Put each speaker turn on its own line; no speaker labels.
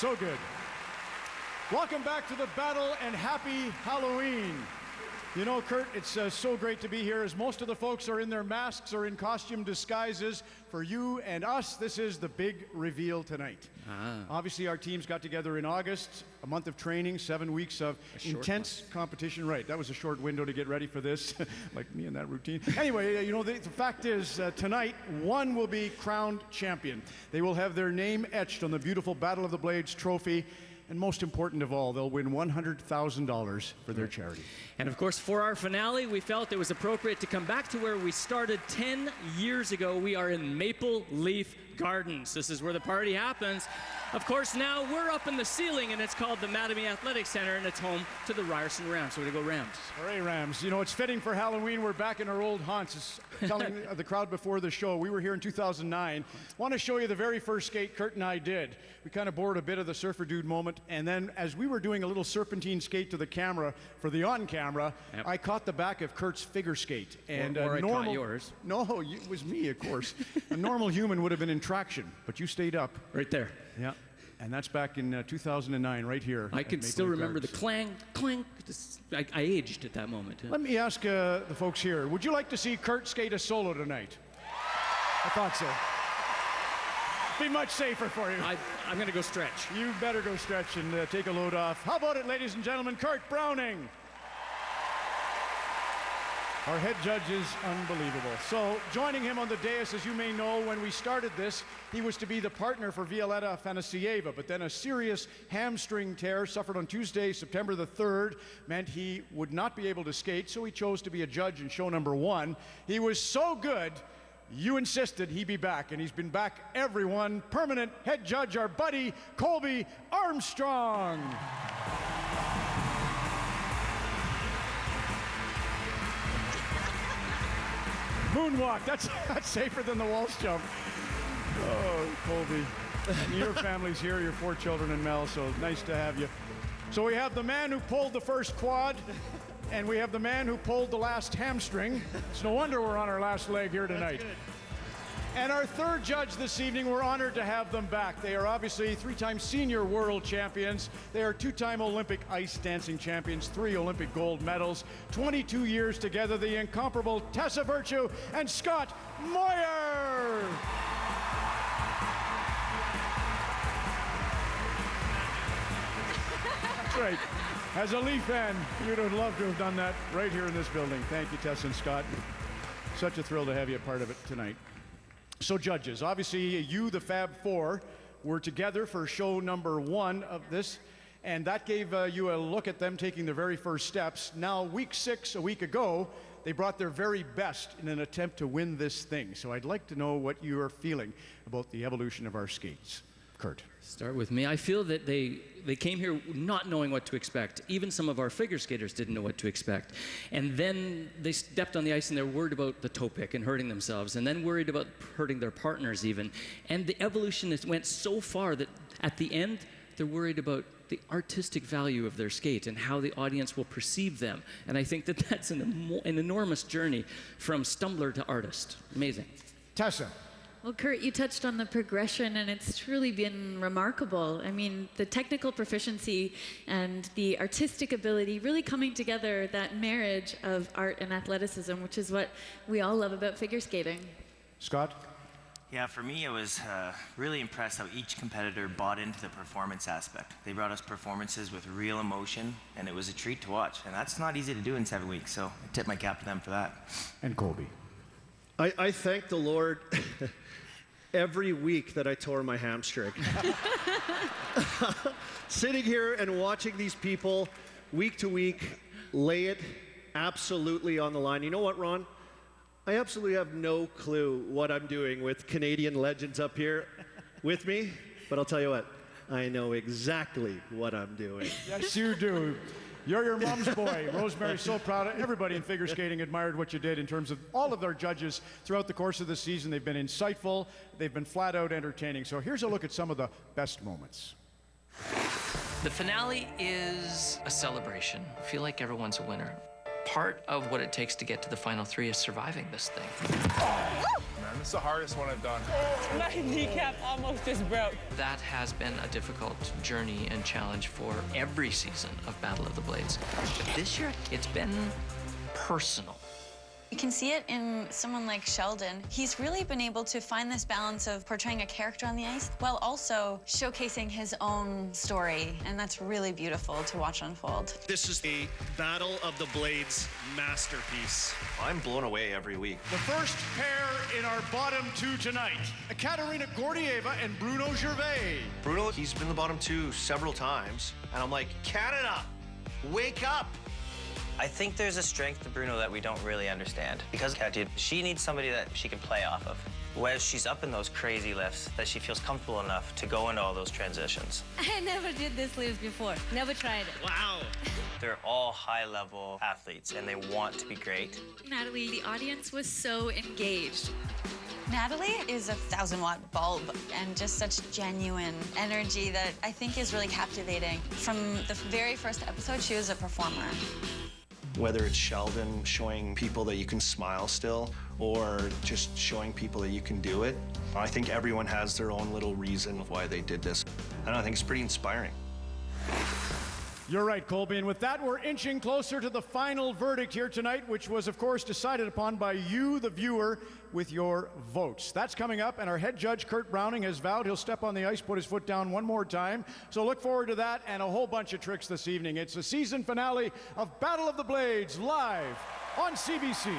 So good. Welcome back to the battle and happy Halloween. You know, Kurt, it's so great to be here as most of the folks are in their masks or in costume disguises. For you and us, this is the big reveal tonight. Obviously, our teams got together in August, a month of training, 7 weeks of intense competition. Right, that was a short window to get ready for this, like me and that routine. Anyway, you know, the fact is, tonight, one will be crowned champion. They will have their name etched on the beautiful Battle of the Blades trophy. And most important of all, they'll win $100,000 for their charity.
And of course, for our finale, we felt it was appropriate to come back to where we started 10 years ago. We are in Maple Leaf Gardens. This is where the party happens. Of course, now we're up in the ceiling, and it's called the Mattamy Athletic Center, and it's home to the Ryerson Rams. So we're going to go Rams.
Hooray, Rams. You know, it's fitting for Halloween. We're back in our old haunts. Telling the crowd before the show, we were here in 2009. Want to show you the very first skate Kurt and I did. We kind of borrowed a bit of the Surfer Dude moment, and then as we were doing a little serpentine skate to the camera for the on-camera, I caught the back of Kurt's figure skate. And
or I caught yours.
No, it was me, of course. A normal human would have been in traction, but you stayed up.
Right there.
Yeah. And that's back in 2009, right here.
I can still remember the clang, clang. I aged at that moment.
Let me ask the folks here, would you like to see Kurt skate a solo tonight? I thought so. Be much safer for you.
I'm going to go stretch.
You better go stretch and take a load off. How about it, ladies and gentlemen, Kurt Browning. Our head judge is unbelievable. So, joining him on the dais, as you may know, when we started this, he was to be the partner for Violetta Afanassieva, but then a serious hamstring tear suffered on Tuesday, September the 3rd, meant he would not be able to skate, so he chose to be a judge in show number 1. He was so good, you insisted he be back, and he's been back, everyone. Permanent head judge, our buddy, Colby Armstrong. Moonwalk, that's safer than the Walsh jump. Oh, Colby. And your family's here, your 4 children and Mel, so nice to have you. So we have the man who pulled the first quad, and we have the man who pulled the last hamstring. It's no wonder we're on our last leg here tonight. And our third judge this evening, we're honored to have them back. They are obviously 3-time senior world champions. They are 2-time Olympic ice dancing champions, 3 Olympic gold medals, 22 years together, the incomparable Tessa Virtue and Scott Moyer. That's right. As a Leaf fan, you'd have loved to have done that right here in this building. Thank you, Tessa and Scott. Such a thrill to have you a part of it tonight. So judges, obviously you, the Fab Four, were together for show number 1 of this, and that gave you a look at them taking their very first steps. Now, week 6, a week ago, they brought their very best in an attempt to win this thing. So I'd like to know what you are feeling about the evolution of our skates. Kurt.
Start with me. I feel that they came here not knowing what to expect. Even some of our figure skaters didn't know what to expect. And then they stepped on the ice and they're worried about the toe pick and hurting themselves, and then worried about hurting their partners even. And the evolution went so far that at the end, they're worried about the artistic value of their skate and how the audience will perceive them. And I think that that's an enormous journey from stumbler to artist. Amazing.
Tessa.
Well, Kurt, you touched on the progression, and it's truly been remarkable. I mean, the technical proficiency and the artistic ability really coming together, that marriage of art and athleticism, which is what we all love about figure skating.
Scott?
Yeah, for me, I was really impressed how each competitor bought into the performance aspect. They brought us performances with real emotion, and it was a treat to watch. And that's not easy to do in 7 weeks, so I tip my cap to them for that.
And Colby.
I thank the Lord every week that I tore my hamstring. Sitting here and watching these people week to week lay it absolutely on the line. You know what, Ron? I absolutely have no clue what I'm doing with Canadian legends up here with me, but I'll tell you what, I know exactly what I'm doing.
Yes, you do. You're your mom's boy. Rosemary's so proud of everybody in figure skating, admired what you did in terms of all of their judges throughout the course of the season. They've been insightful. They've been flat out entertaining. So here's a look at some of the best moments.
The finale is a celebration. I feel like everyone's a winner. Part of what it takes to get to the final 3 is surviving this thing.
man. This is the hardest one I've done.
My kneecap almost just broke.
That has been a difficult journey and challenge for every season of Battle of the Blades. But this year, it's been personal.
You can see it in someone like Sheldon. He's really been able to find this balance of portraying a character on the ice while also showcasing his own story, and that's really beautiful to watch unfold.
This is a Battle of the Blades masterpiece.
I'm blown away every week.
The first pair in our bottom two tonight, Katerina Gordieva and Bruno Gervais.
Bruno, he's been the bottom two several times, and I'm like, Canada, wake up!
I think there's a strength to Bruno that we don't really understand. Because Katya, she needs somebody that she can play off of. Whereas she's up in those crazy lifts that she feels comfortable enough to go into all those transitions.
I never did this lift before. Never tried it.
Wow.
They're all high-level athletes, and they want to be great.
Natalie, the audience was so engaged.
Natalie is a 1,000-watt bulb and just such genuine energy that I think is really captivating. From the very first episode, she was a performer.
Whether it's Sheldon showing people that you can smile still, or just showing people that you can do it, I think everyone has their own little reason of why they did this. And I think it's pretty inspiring.
You're right, Colby. And with that, we're inching closer to the final verdict here tonight, which was, of course, decided upon by you, the viewer, with your votes. That's coming up, and our head judge, Kurt Browning, has vowed he'll step on the ice, put his foot down one more time. So look forward to that and a whole bunch of tricks this evening. It's the season finale of Battle of the Blades, live on CBC.